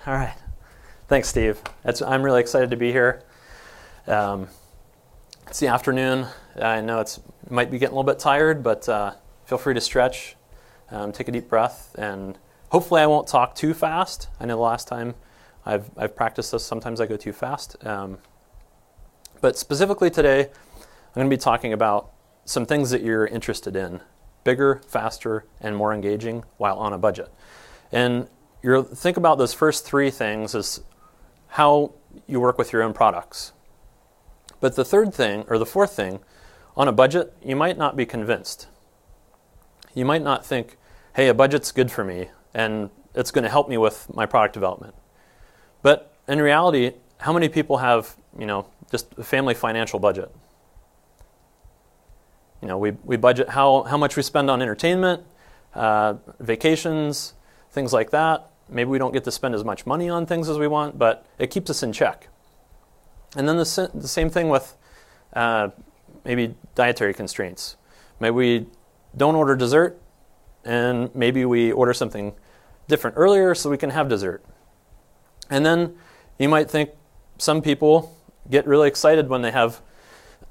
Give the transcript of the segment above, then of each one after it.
All right. Thanks, Steve. I'm really excited to be here. It's the afternoon. I know it might be getting a little bit tired, but feel free to stretch, take a deep breath, and hopefully I won't talk too fast. I know the last time I've practiced this, sometimes I go too fast. But specifically today, I'm going to be talking about some things that you're interested in. Bigger, faster, and more engaging while on a budget. And think about those first three things as how you work with your own products. But the third thing, or the fourth thing, on a budget, you might not be convinced. You might not think, hey, a budget's good for me, and it's going to help me with my product development. But in reality, how many people have, just a family financial budget? We budget how much we spend on entertainment, vacations, things like that. Maybe we don't get to spend as much money on things as we want, but it keeps us in check. And then the same thing with maybe dietary constraints. Maybe we don't order dessert, and maybe we order something different earlier so we can have dessert. And then you might think some people get really excited when they have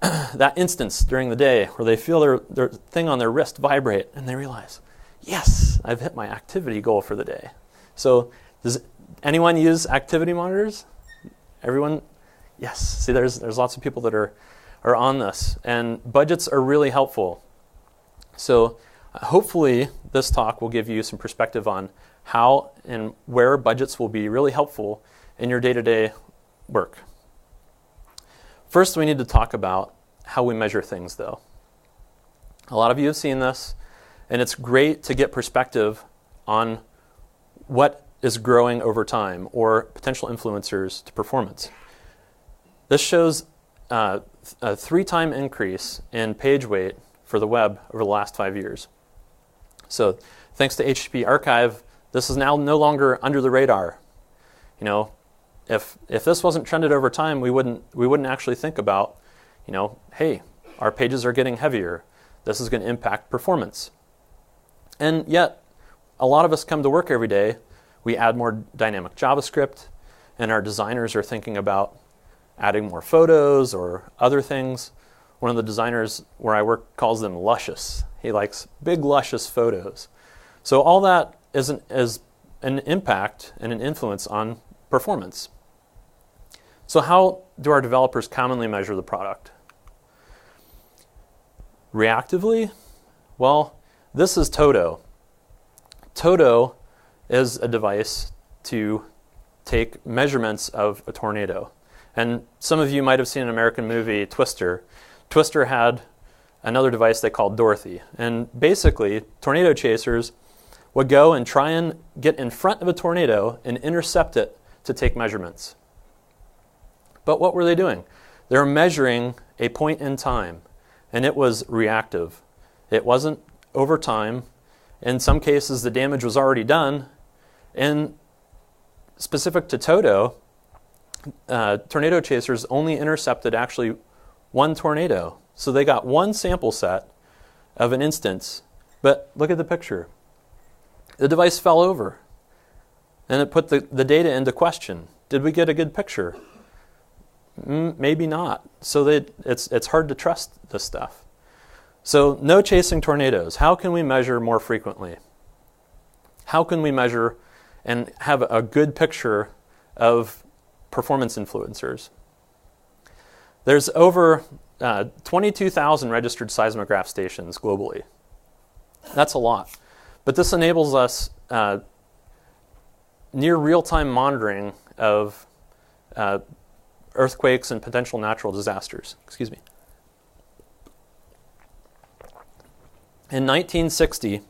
that instance during the day where they feel their thing on their wrist vibrate, and they realize, yes, I've hit my activity goal for the day. So does anyone use activity monitors? Everyone? Yes. See, there's lots of people that are on this, and budgets are really helpful. So hopefully this talk will give you some perspective on how and where budgets will be really helpful in your day-to-day work. First, we need to talk about how we measure things, though. A lot of you have seen this, and it's great to get perspective on what is growing over time or potential influencers to performance. This shows a 3-time increase in page weight for the web over the last 5 years. So thanks to HTTP Archive, this is now no longer under the radar. If this wasn't trended over time, we wouldn't actually think about, hey, our pages are getting heavier. This is going to impact performance. And yet, a lot of us come to work every day. We add more dynamic JavaScript, and our designers are thinking about adding more photos or other things. One of the designers where I work calls them luscious. He likes big, luscious photos. So all that is an impact and an influence on performance. So how do our developers commonly measure the product? Reactively? Well, this is Toto. Toto is a device to take measurements of a tornado. And some of you might have seen an American movie, Twister. Twister had another device they called Dorothy. And basically, tornado chasers would go and try and get in front of a tornado and intercept it to take measurements. But what were they doing? They were measuring a point in time, and it was reactive. It wasn't over time. In some cases, the damage was already done. And specific to Toto, tornado chasers only intercepted actually one tornado. So they got one sample set of an instance. But look at the picture. The device fell over, and it put the data into question. Did we get a good picture? Maybe not. So it's hard to trust this stuff. So no chasing tornadoes. How can we measure more frequently? How can we measure and have a good picture of performance influencers? There's over 22,000 registered seismograph stations globally. That's a lot. But this enables us near real-time monitoring of earthquakes and potential natural disasters. Excuse me. In 1960,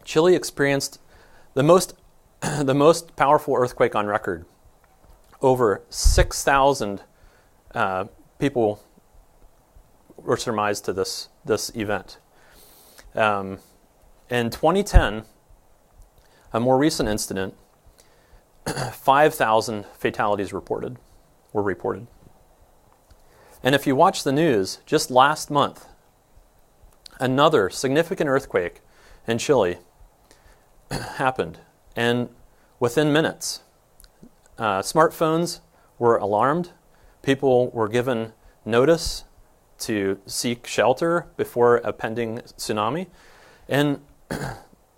Chile experienced the most powerful earthquake on record. Over 6,000 people were surmised to this event. In 2010, a more recent incident, 5,000 fatalities were reported. And if you watch the news, just last month, another significant earthquake in Chile happened. And within minutes, smartphones were alarmed. People were given notice to seek shelter before a pending tsunami. And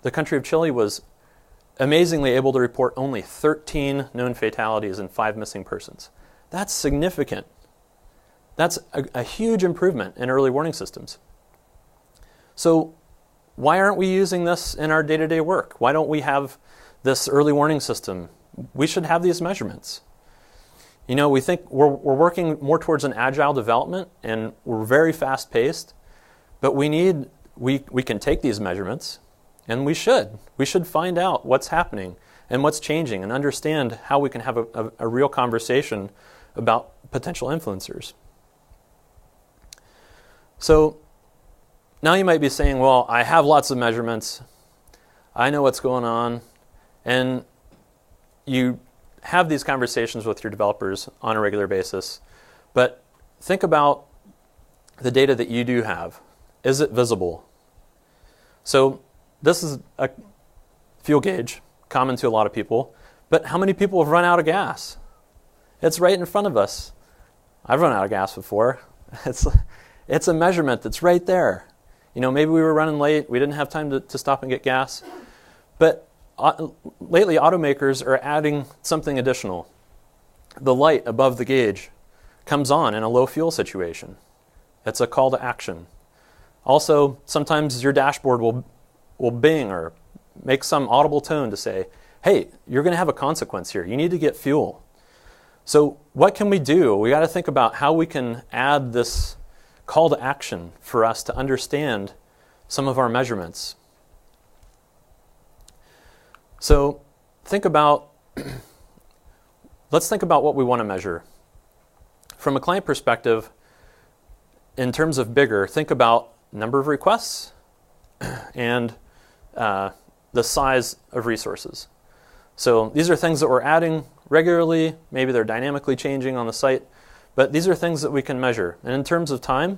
the country of Chile was amazingly able to report only 13 known fatalities and 5 missing persons. That's significant. That's a huge improvement in early warning systems. So why aren't we using this in our day-to-day work? Why don't we have this early warning system? We should have these measurements. You know, we think we're working more towards an agile development, and we're very fast-paced, but we can take these measurements, and we should. We should find out what's happening and what's changing and understand how we can have a real conversation about potential influencers. So now you might be saying, well, I have lots of measurements. I know what's going on. And you have these conversations with your developers on a regular basis. But think about the data that you do have. Is it visible? So this is a fuel gauge, common to a lot of people. But how many people have run out of gas? It's right in front of us. I've run out of gas before. It's a measurement that's right there. You know, maybe we were running late. We didn't have time to stop and get gas. But lately, automakers are adding something additional. The light above the gauge comes on in a low fuel situation. It's a call to action. Also, sometimes your dashboard will bing or make some audible tone to say, hey, you're going to have a consequence here. You need to get fuel. So what can we do? We got to think about how we can add this call to action for us to understand some of our measurements. So let's think about what we want to measure. From a client perspective, in terms of bigger, think about number of requests and the size of resources. So these are things that we're adding regularly. Maybe they're dynamically changing on the site. But these are things that we can measure. And in terms of time,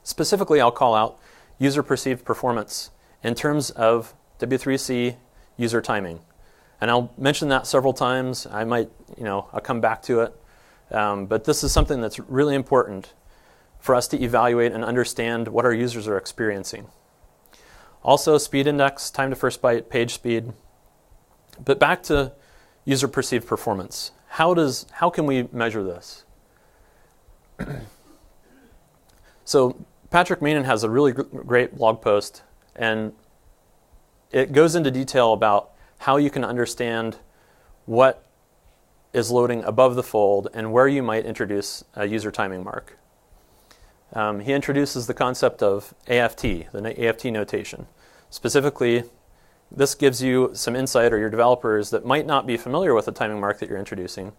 specifically I'll call out user perceived performance in terms of W3C user timing. And I'll mention that several times. I'll come back to it. But this is something that's really important for us to evaluate and understand what our users are experiencing. Also, speed index, time to first byte, page speed. But back to user perceived performance. How can we measure this? So Patrick Meenan has a really great blog post, and it goes into detail about how you can understand what is loading above the fold and where you might introduce a user timing mark. He introduces the concept of AFT, the AFT notation. Specifically, this gives you some insight, or your developers that might not be familiar with the timing mark that you're introducing,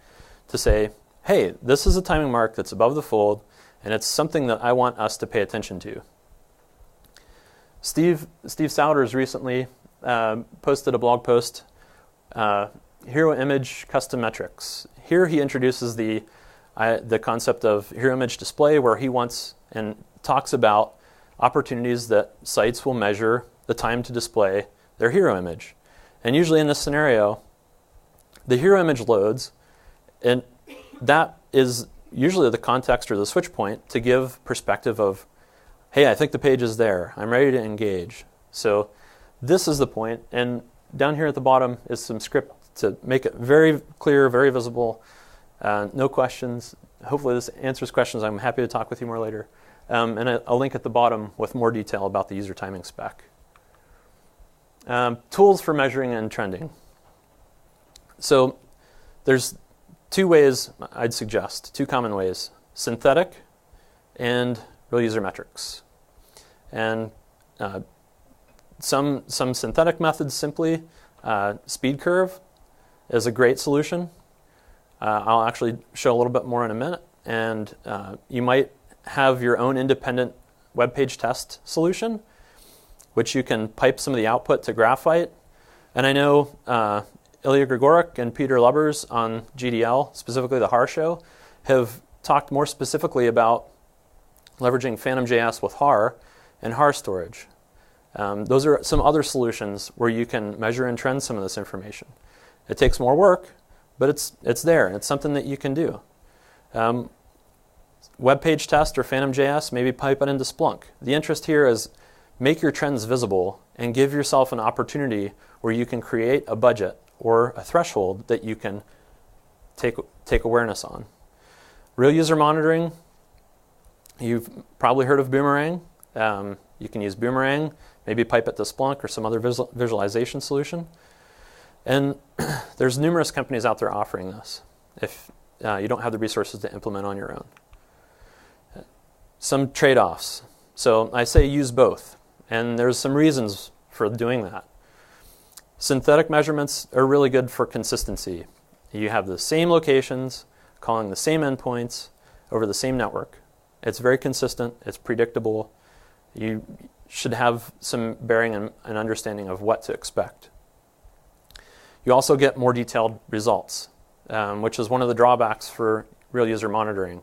to say, hey, this is a timing mark that's above the fold, and it's something that I want us to pay attention to. Steve Souders recently posted a blog post, Hero Image Custom Metrics. Here he introduces the concept of Hero Image Display, where he wants and talks about opportunities that sites will measure the time to display their hero image. And usually in this scenario, the hero image loads, and that is usually the context or the switch point to give perspective of, hey, I think the page is there. I'm ready to engage. So this is the point. And down here at the bottom is some script to make it very clear, very visible. No questions. Hopefully this answers questions. I'm happy to talk with you more later. And a link at the bottom with more detail about the user timing spec. Tools for measuring and trending. So there's two ways I'd suggest, two common ways: synthetic and real user metrics. And some synthetic methods simply, speed curve is a great solution. I'll actually show a little bit more in a minute. And you might have your own independent web page test solution, which you can pipe some of the output to Graphite. And I know Ilya Grigorik and Peter Lubbers on GDL, specifically the HAR show, have talked more specifically about leveraging Phantom.js with HAR and HAR storage. Those are some other solutions where you can measure and trend some of this information. It takes more work, but it's there, and it's something that you can do. Web page test or Phantom.js, maybe pipe it into Splunk. The interest here is make your trends visible and give yourself an opportunity where you can create a budget or a threshold that you can take awareness on. Real user monitoring, you've probably heard of Boomerang. You can use Boomerang, maybe pipe it to Splunk or some other visualization solution. And there's numerous companies out there offering this if you don't have the resources to implement on your own. Some trade-offs. So I say use both, and there's some reasons for doing that. Synthetic measurements are really good for consistency. You have the same locations, calling the same endpoints over the same network. It's very consistent, it's predictable. You should have some bearing and understanding of what to expect. You also get more detailed results, which is one of the drawbacks for real user monitoring.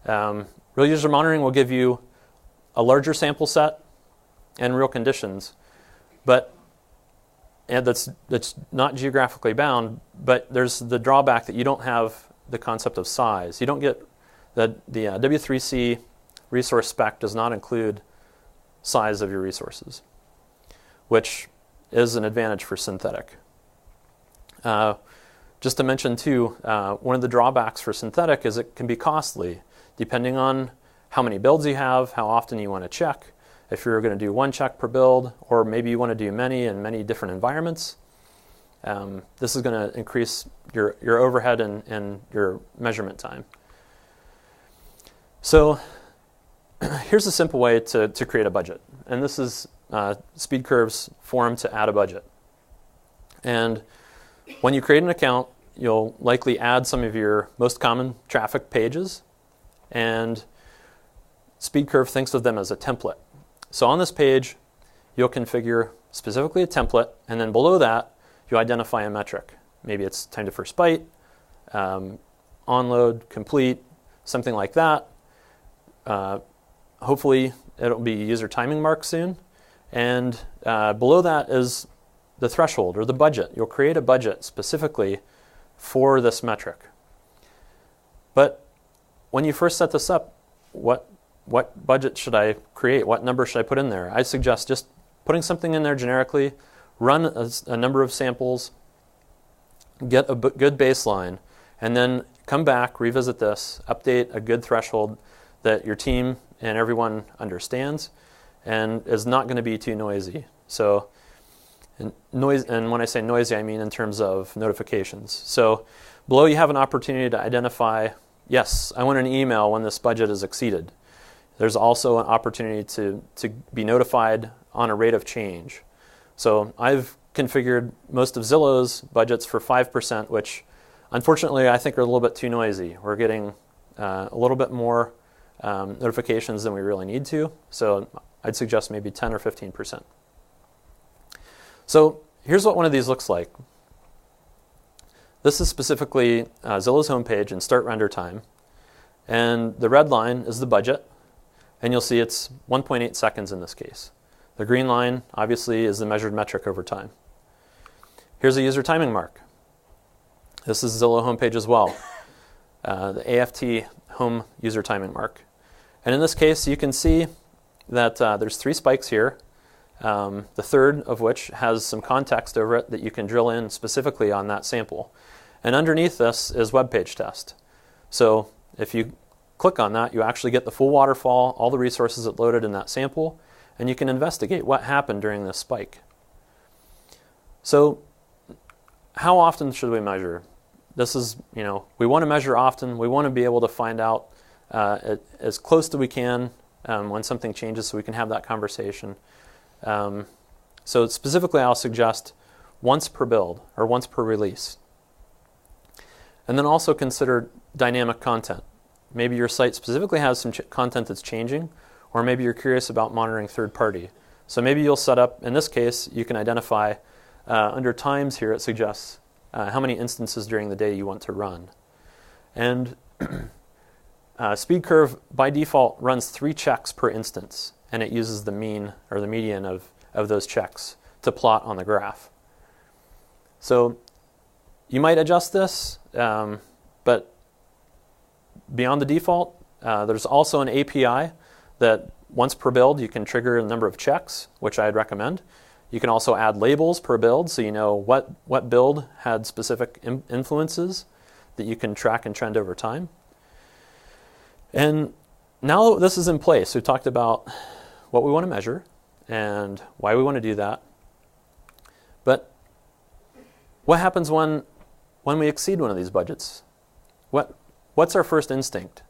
Real user monitoring will give you a larger sample set and real conditions, and that's not geographically bound, but there's the drawback that you don't have the concept of size. You don't get the W3C resource spec does not include size of your resources, which is an advantage for synthetic. Just to mention too, one of the drawbacks for synthetic is it can be costly, depending on how many builds you have, how often you want to check. If you're going to do one check per build, or maybe you want to do many in many different environments, this is going to increase your overhead and your measurement time. So here's a simple way to create a budget. And this is SpeedCurve's form to add a budget. And when you create an account, you'll likely add some of your most common traffic pages, and SpeedCurve thinks of them as a template. So on this page, you'll configure specifically a template, and then below that, you identify a metric. Maybe it's time to first byte, onload, complete, something like that. Hopefully, it'll be user timing mark soon. And below that is the threshold or the budget. You'll create a budget specifically for this metric. But when you first set this up, what budget should I create? What number should I put in there? I suggest just putting something in there generically, run a number of samples, get a good baseline, and then come back, revisit this, update a good threshold that your team and everyone understands and is not going to be too noisy. So, and when I say noisy, I mean in terms of notifications. So below you have an opportunity to identify, yes, I want an email when this budget is exceeded. There's also an opportunity to be notified on a rate of change. So I've configured most of Zillow's budgets for 5%, which unfortunately I think are a little bit too noisy. We're getting a little bit more notifications than we really need to. So I'd suggest maybe 10 or 15%. So here's what one of these looks like. This is specifically Zillow's homepage and start render time. And the red line is the budget. And you'll see it's 1.8 seconds in this case. The green line, obviously, is the measured metric over time. Here's a user timing mark. This is Zillow homepage as well. The AFT home user timing mark. And in this case, you can see that there's 3 spikes here, the third of which has some context over it that you can drill in specifically on that sample. And underneath this is web page test. So if you click on that, you actually get the full waterfall, all the resources that loaded in that sample, and you can investigate what happened during this spike. So how often should we measure? This is, we want to measure often. We want to be able to find out as close as we can when something changes so we can have that conversation. So specifically, I'll suggest once per build or once per release. And then also consider dynamic content. Maybe your site specifically has some content that's changing, or maybe you're curious about monitoring third party. So maybe you'll set up, in this case, you can identify under times here, it suggests how many instances during the day you want to run. And SpeedCurve, by default, runs 3 checks per instance, and it uses the mean or the median of those checks to plot on the graph. So you might adjust this, but beyond the default, there's also an API that once per build you can trigger a number of checks, which I'd recommend. You can also add labels per build so you know what build had specific influences that you can track and trend over time. And now this is in place. We've talked about what we want to measure and why we want to do that. But what happens when we exceed one of these budgets? What's our first instinct?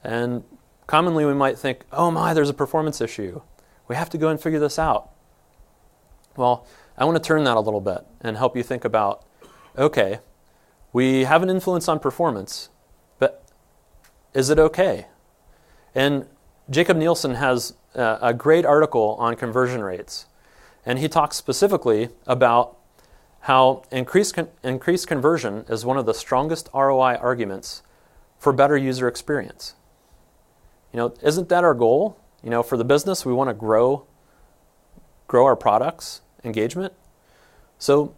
And commonly we might think, oh my, there's a performance issue. We have to go and figure this out. Well, I want to turn that a little bit and help you think about, okay, we have an influence on performance, but is it okay? And Jacob Nielsen has a great article on conversion rates, and he talks specifically about how increased conversion is one of the strongest ROI arguments for better user experience. Isn't that our goal? For the business, we want to grow our products, engagement. So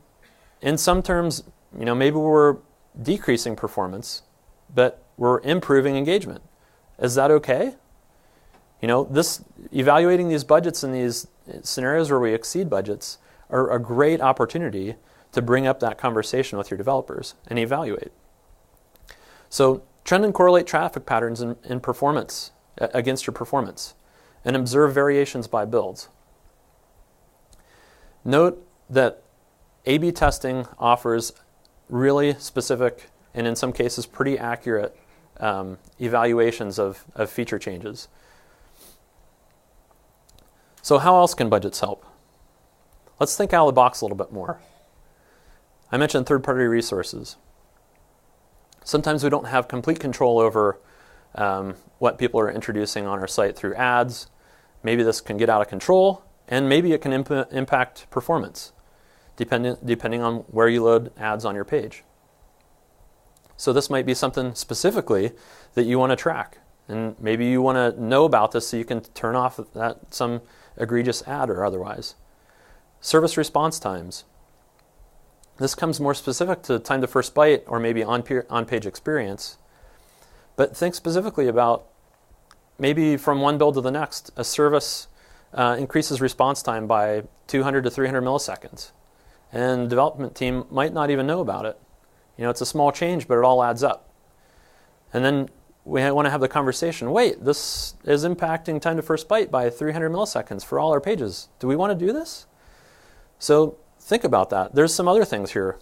in some terms, maybe we're decreasing performance, but we're improving engagement. Is that okay? This evaluating these budgets in these scenarios where we exceed budgets are a great opportunity to bring up that conversation with your developers and evaluate. So trend and correlate traffic patterns in performance against your performance and observe variations by builds. Note that A/B testing offers really specific and in some cases pretty accurate evaluations of feature changes. So how else can budgets help? Let's think out of the box a little bit more. I mentioned third-party resources. Sometimes we don't have complete control over what people are introducing on our site through ads. Maybe this can get out of control, and maybe it can impact performance, depending on where you load ads on your page. So this might be something specifically that you want to track, and maybe you want to know about this so you can turn off some egregious ad or otherwise. Service response times. This comes more specific to time to first byte or maybe on-page experience. But think specifically about maybe from one build to the next, a service increases response time by 200 to 300 milliseconds. And the development team might not even know about it. It's a small change, but it all adds up. And then we want to have the conversation, wait, this is impacting time to first byte by 300 milliseconds for all our pages. Do we want to do this? So think about that. There's some other things here.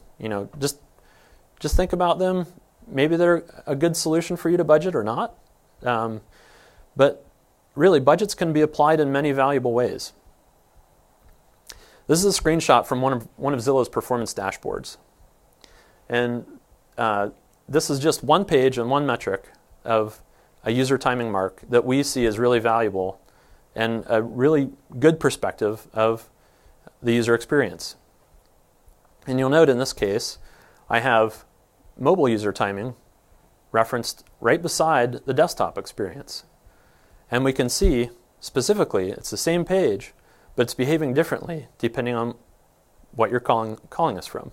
Just think about them. Maybe they're a good solution for you to budget or not. But really, budgets can be applied in many valuable ways. This is a screenshot from one of Zillow's performance dashboards. And this is just one page and one metric of a user timing mark that we see as really valuable and a really good perspective of the user experience. And you'll note in this case, I have mobile user timing referenced right beside the desktop experience. And we can see specifically it's the same page, but it's behaving differently depending on what you're calling us from.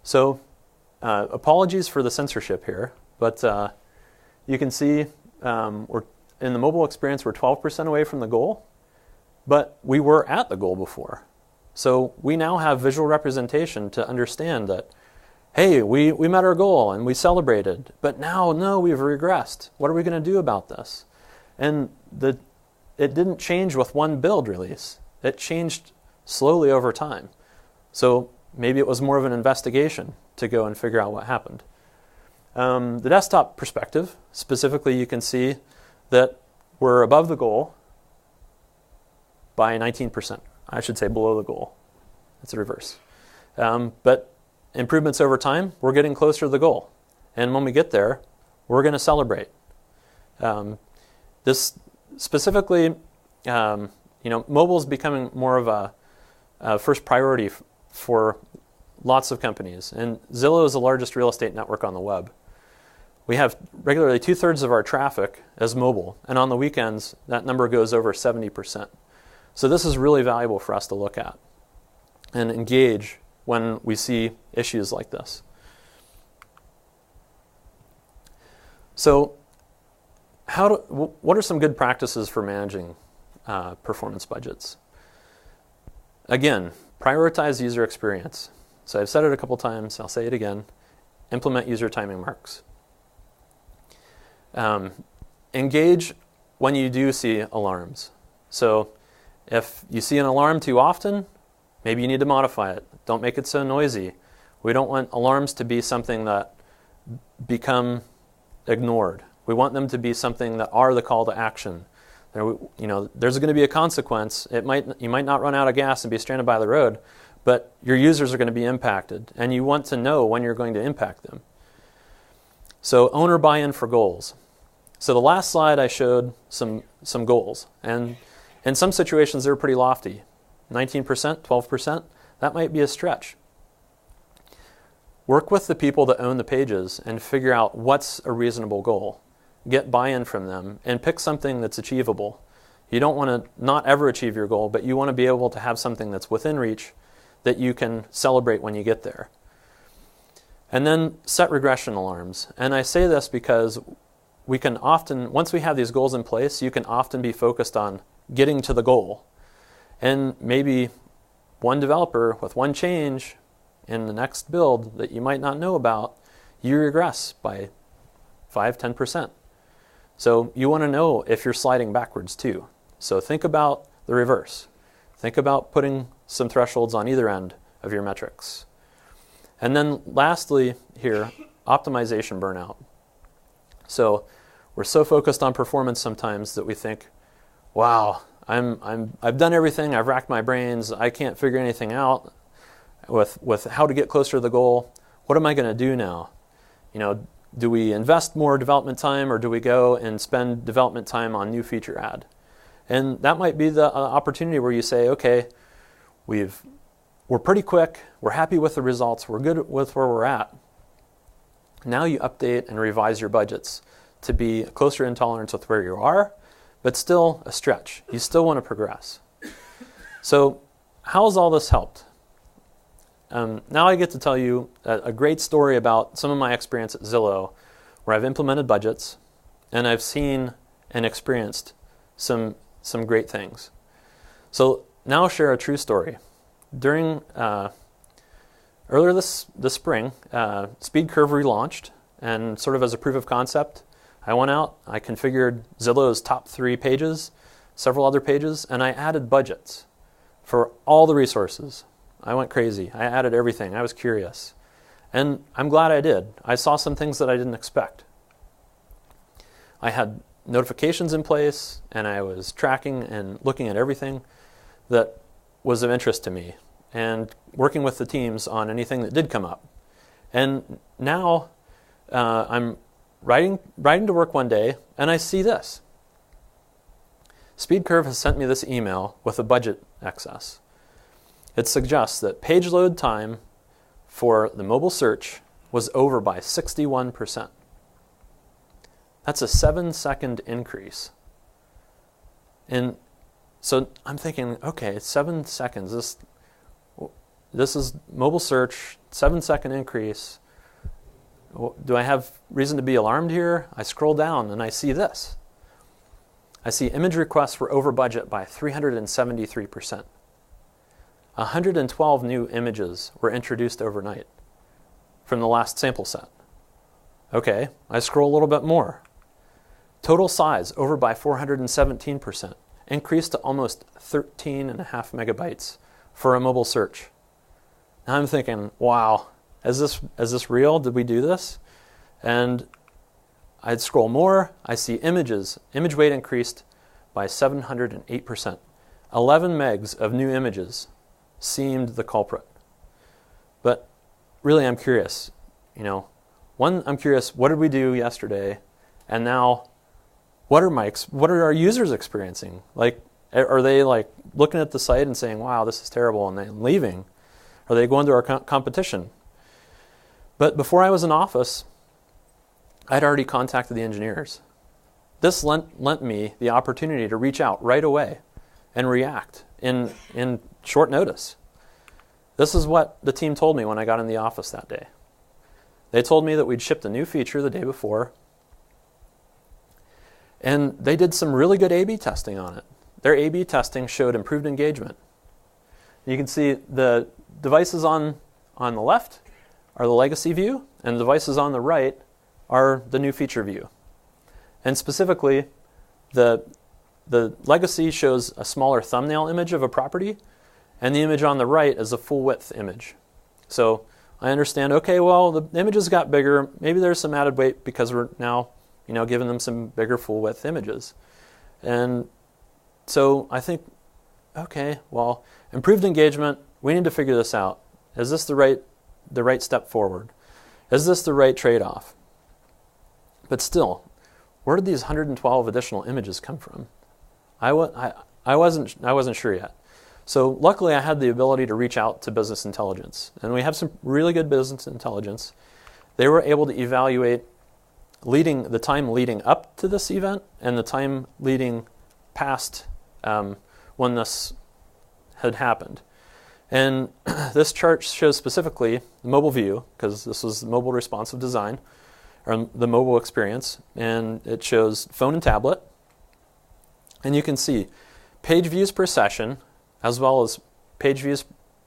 So apologies for the censorship here, but you can see we're in the mobile experience, we're 12% away from the goal, but we were at the goal before. So we now have visual representation to understand that, hey, we met our goal and we celebrated, but now, no, we've regressed. What are we going to do about this? And it didn't change with one build release. It changed slowly over time. So maybe it was more of an investigation to go and figure out what happened. The desktop perspective, specifically, you can see that we're above the goal by 19%. I should say below the goal. It's a reverse. But improvements over time, we're getting closer to the goal. And when we get there, we're going to celebrate. This specifically, mobile is becoming more of a first priority for lots of companies. And Zillow is the largest real estate network on the web. We have regularly 2/3 of our traffic as mobile. And on the weekends, that number goes over 70%. So this is really valuable for us to look at and engage when we see issues like this. So what are some good practices for managing performance budgets? Again, prioritize user experience. So I've said it a couple times, I'll say it again. Implement user timing marks. Engage when you do see alarms. So if you see an alarm too often, maybe you need to modify it. Don't make it so noisy. We don't want alarms to be something that become ignored. We want them to be something that are the call to action. There's going to be a consequence. You might not run out of gas and be stranded by the road, but your users are going to be impacted, and you want to know when you're going to impact them. So owner buy-in for goals. So the last slide I showed some goals, and in some situations they're pretty lofty. 19%, 12%, that might be a stretch. Work with the people that own the pages and figure out what's a reasonable goal. Get buy-in from them and pick something that's achievable. You don't want to not ever achieve your goal, but you want to be able to have something that's within reach that you can celebrate when you get there. And then set regression alarms. And I say this because we can often, once we have these goals in place, you can often be focused on getting to the goal. And maybe one developer with one change in the next build that you might not know about, you regress by 5-10%. So you want to know if you're sliding backwards too. So think about the reverse. Think about putting some thresholds on either end of your metrics. And then lastly here, optimization burnout. So we're so focused on performance sometimes that we think, wow, I've done everything, I've racked my brains, I can't figure anything out with how to get closer to the goal. What am I going to do now? Do we invest more development time, or do we go and spend development time on new feature add? And that might be the opportunity where you say, okay, we're pretty quick, we're happy with the results, we're good with where we're at. Now you update and revise your budgets to be closer in tolerance with where you are, but still a stretch. You still want to progress. So how's all this helped? Now I get to tell you a great story about some of my experience at Zillow, where I've implemented budgets and I've seen and experienced some great things. So now I'll share a true story. During earlier this spring, Speed Curve relaunched, and sort of as a proof of concept, I went out, I configured Zillow's top 3 pages, several other pages, and I added budgets for all the resources. I went crazy. I added everything. I was curious. And I'm glad I did. I saw some things that I didn't expect. I had notifications in place, and I was tracking and looking at everything that was of interest to me, and working with the teams on anything that did come up. And now I'm riding to work one day, and I see this. Speed Curve has sent me this email with a budget excess. It suggests that page load time for the mobile search was over by 61%. That's a 7-second increase. And so I'm thinking, okay, 7 seconds. This is mobile search, 7-second increase. Do I have reason to be alarmed here? I scroll down and I see this. I see image requests were over budget by 373%. 112 new images were introduced overnight from the last sample set. Okay, I scroll a little bit more. Total size over by 417%, increased to almost 13.5 megabytes for a mobile search. Now I'm thinking, wow, is this real? Did we do this? And I'd scroll more, I see images. Image weight increased by 708%. 11 megs of new images seemed the culprit. But really I'm curious, I'm curious, what did we do yesterday? And now, what are our users experiencing? Are they looking at the site and saying, wow, this is terrible, and then leaving? Are they going to our competition? But before I was in office, I'd already contacted the engineers. This lent me the opportunity to reach out right away and react in short notice. This is what the team told me when I got in the office that day. They told me that we'd shipped a new feature the day before, and they did some really good A/B testing on it. Their A/B testing showed improved engagement. You can see the devices on the left are the legacy view, and the devices on the right are the new feature view. And specifically, the legacy shows a smaller thumbnail image of a property, and the image on the right is a full width image. So I understand, okay, well, the images got bigger. Maybe there's some added weight because we're now, giving them some bigger full width images. And so I think, okay, well, improved engagement, we need to figure this out. Is this the right step forward? Is this the right trade-off? But still, where did these 112 additional images come from? I wasn't sure yet. So luckily, I had the ability to reach out to business intelligence, and we have some really good business intelligence. They were able to evaluate the time leading up to this event and the time leading past when this had happened. And this chart shows specifically the mobile view, because this was mobile responsive design, or the mobile experience, and it shows phone and tablet. And you can see page views per session, as well as page views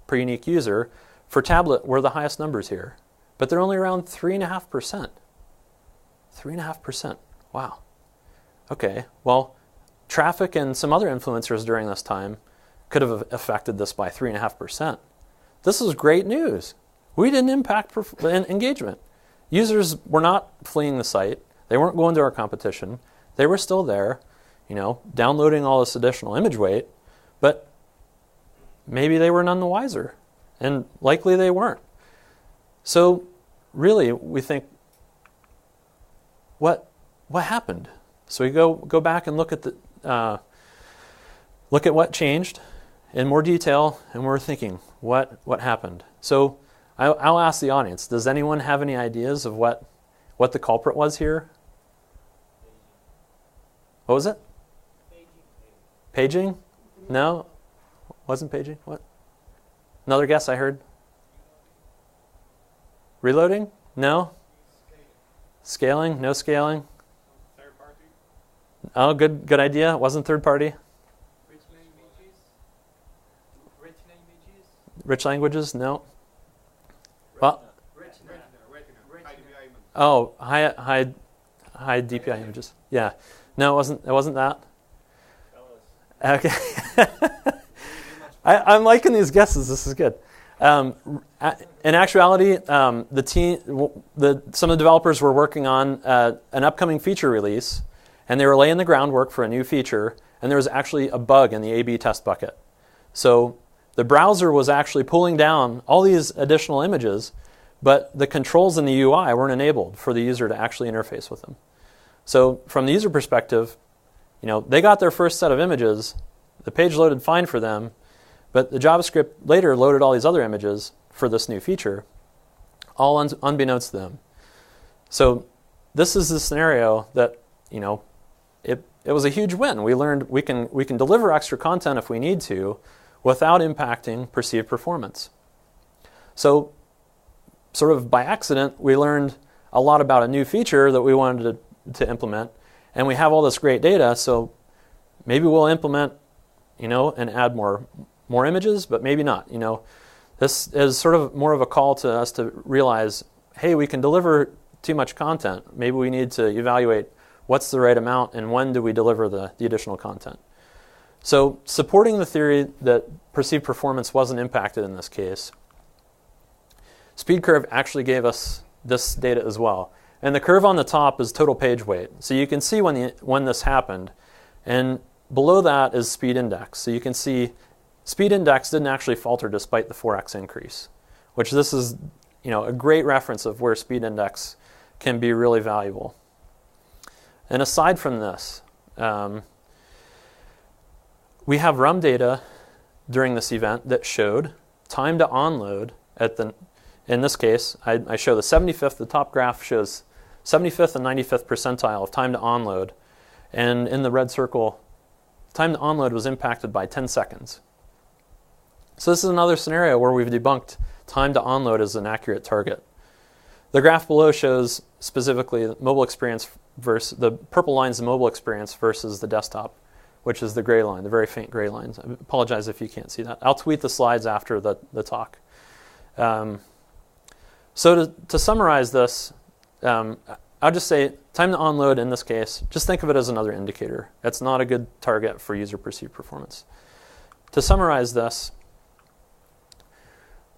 per unique user. For tablet, we're the highest numbers here, but they're only around 3.5%. 3.5%. Wow. Okay, well, traffic and some other influencers during this time could have affected this by 3.5%. This is great news. We didn't impact engagement. Users were not fleeing the site. They weren't going to our competition. They were still there, downloading all this additional image weight, but maybe they were none the wiser, and likely they weren't. So really, we think, what happened? So we go back and look at what changed in more detail, and we're thinking, what happened? So I'll ask the audience, does anyone have any ideas of what the culprit was here? What was it? Paging? No? Wasn't paging? What? Another guess I heard? Reloading? No? Scaling? No scaling? Third party? Oh, good idea. It wasn't third party. Rich languages? No. Well, oh, high DPI images. Yeah. No, it wasn't that. Okay. I'm liking these guesses. This is good. In actuality, some of the developers were working on an upcoming feature release, and they were laying the groundwork for a new feature, and there was actually a bug in the A/B test bucket. So the browser was actually pulling down all these additional images, but the controls in the UI weren't enabled for the user to actually interface with them. So from the user perspective, they got their first set of images, the page loaded fine for them, but the JavaScript later loaded all these other images for this new feature, all unbeknownst to them. So this is the scenario that, it was a huge win. We learned we can deliver extra content if we need to without impacting perceived performance. So sort of by accident, we learned a lot about a new feature that we wanted to implement, and we have all this great data, so maybe we'll implement, and add more images, but maybe not. This is sort of more of a call to us to realize, hey, we can deliver too much content. Maybe we need to evaluate what's the right amount and when do we deliver the additional content. So supporting the theory that perceived performance wasn't impacted in this case, SpeedCurve actually gave us this data as well. And the curve on the top is total page weight. So you can see when this happened. And below that is speed index. So you can see speed index didn't actually falter despite the 4x increase, which this is a great reference of where speed index can be really valuable. And aside from this, we have RUM data during this event that showed time to onload in this case, I show the 75th, the top graph shows 75th and 95th percentile of time to onload. And in the red circle, time to onload was impacted by 10 seconds. So this is another scenario where we've debunked time to onload as an accurate target. The graph below shows specifically the mobile experience versus the purple line is the mobile experience versus the desktop, which is the gray line, the very faint gray lines. I apologize if you can't see that. I'll tweet the slides after the talk. So to summarize this, I'll just say time to onload in this case, just think of it as another indicator. It's not a good target for user perceived performance. To summarize this,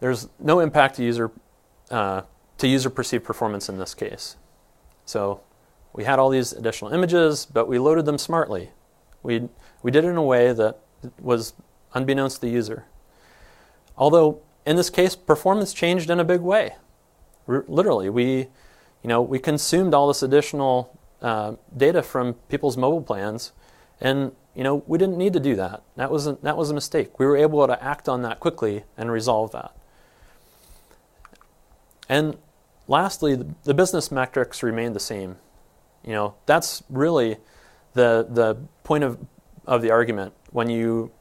there's no impact to user perceived performance in this case. So we had all these additional images, but we loaded them smartly. We did it in a way that was unbeknownst to the user. Although in this case, performance changed in a big way. Literally, we consumed all this additional data from people's mobile plans, and we didn't need to do that. That was a mistake. We were able to act on that quickly and resolve that. And lastly, the business metrics remain the same. That's really the point of the argument when you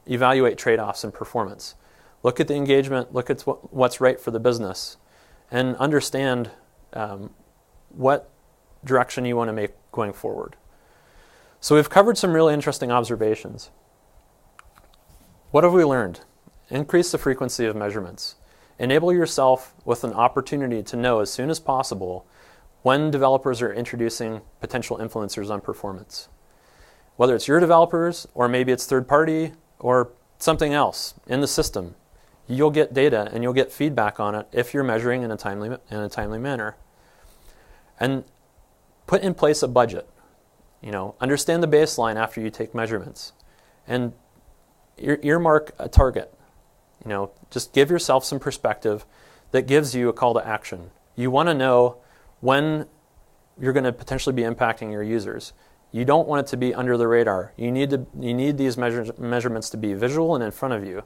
evaluate trade-offs in performance. Look at the engagement, look at what's right for the business, and understand what direction you want to make going forward. So we've covered some really interesting observations. What have we learned? Increase the frequency of measurements. Enable yourself with an opportunity to know as soon as possible when developers are introducing potential influencers on performance. Whether it's your developers, or maybe it's third party, or something else in the system, you'll get data and you'll get feedback on it if you're measuring in a timely manner. And put in place a budget. Understand the baseline after you take measurements, and earmark a target. Just give yourself some perspective that gives you a call to action. You want to know when you're going to potentially be impacting your users. You don't want it to be under the radar. You need these measurements to be visual and in front of you.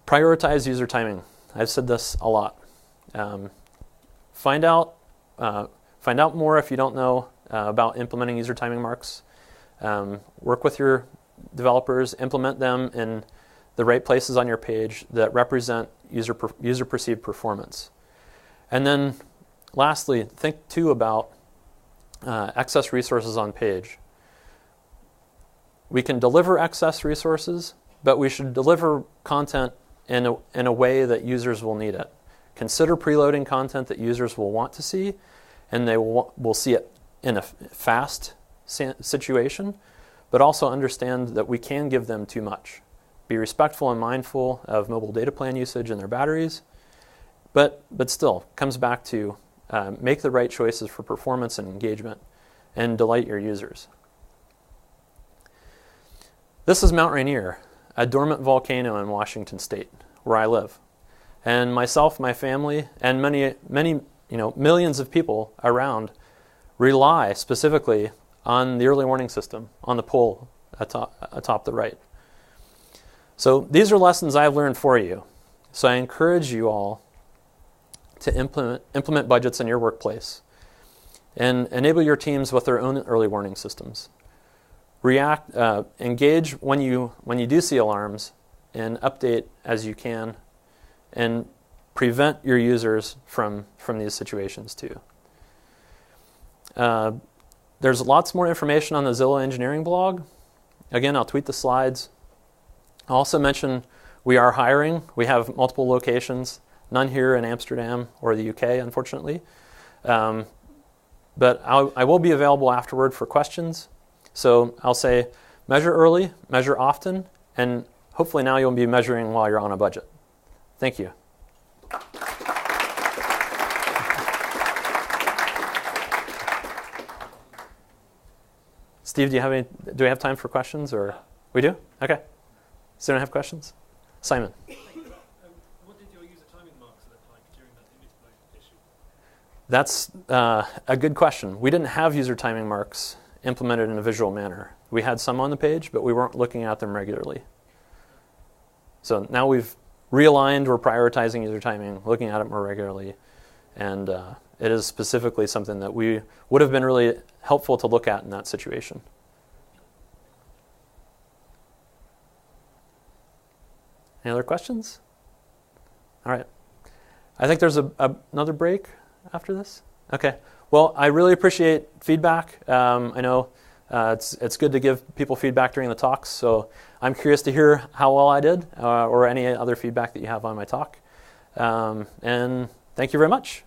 Prioritize user timing. I've said this a lot. Find out more if you don't know about implementing user timing marks. Work with your developers, implement them in the right places on your page that represent user perceived performance. And then lastly, think too about excess resources on page. We can deliver excess resources, but we should deliver content in a way that users will need it. Consider preloading content that users will want to see, and they will see it in a fast situation, but also understand that we can give them too much. Be respectful and mindful of mobile data plan usage and their batteries, but still comes back to make the right choices for performance and engagement and delight your users. This is Mount Rainier, a dormant volcano in Washington State, where I live. And myself, my family, and many millions of people around rely specifically on the early warning system on the pole atop the right. So these are lessons I've learned for you. So I encourage you all to implement budgets in your workplace and enable your teams with their own early warning systems. Engage when you do see alarms, and update as you can, and prevent your users from these situations too. There's lots more information on the Zillow engineering blog. Again, I'll tweet the slides. I'll also mention we are hiring. We have multiple locations, none here in Amsterdam or the UK, unfortunately. But I will be available afterward for questions. So I'll say measure early, measure often, and hopefully now you'll be measuring while you're on a budget. Thank you. Steve, do we have time for questions, or we do? Okay. So don't have questions? Simon. What did your user timing marks look like during that image flow issue? That's a good question. We didn't have user timing marks implemented in a visual manner. We had some on the page, but we weren't looking at them regularly. So now we've realigned, we're prioritizing user timing, looking at it more regularly, and it is specifically something that we would have been really helpful to look at in that situation. Any other questions? All right. I think there's another break after this. Okay. Well, I really appreciate feedback. I know it's good to give people feedback during the talks, so I'm curious to hear how well I did or any other feedback that you have on my talk. And thank you very much.